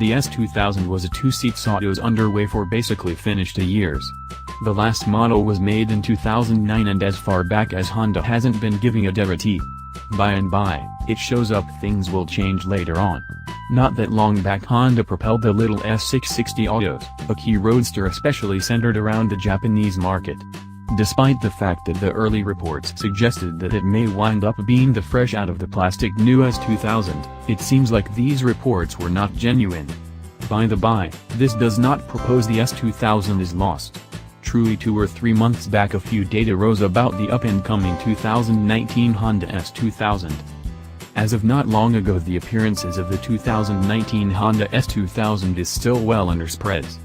the S2000 was a two-seat autos underway for basically finished years. The last model was made in 2009, and as far back as Honda hasn't been giving a devotee. By and by, it shows up things will change later on. Not that long back Honda propelled the little S660 Autos, a key roadster especially centered around the Japanese market. Despite the fact that the early reports suggested that it may wind up being the fresh out of the plastic new S2000, it seems like these reports were not genuine. By the by, this does not propose the S2000 is lost. Truly 2 or 3 months back a few data rose about the up-and-coming 2019 Honda S2000. As of not long ago, the appearances of the 2019 Honda S2000 is still well under spreads.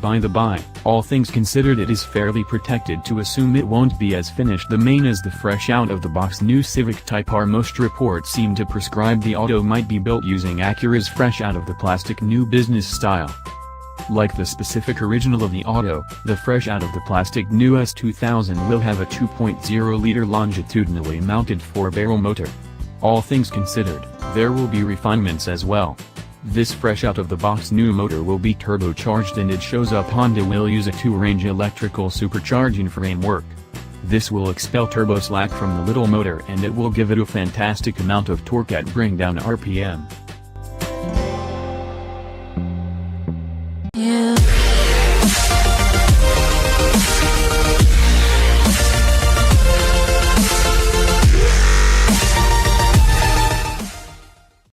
By the by, all things considered, it is fairly protected to assume it won't be as finished the main as the fresh out-of-the-box new Civic Type R. Most reports seem to prescribe the auto might be built using Acura's fresh out-of-the-plastic new business style. Like the specific original of the auto, the fresh out-of-the-plastic new S2000 will have a 2.0-liter longitudinally mounted 4-barrel motor. All things considered, there will be refinements as well. This fresh out-of-the-box new motor will be turbocharged, and it shows up Honda will use a 2-range electrical supercharging framework. This will expel turbo slack from the little motor, and it will give it a fantastic amount of torque at bring down RPM.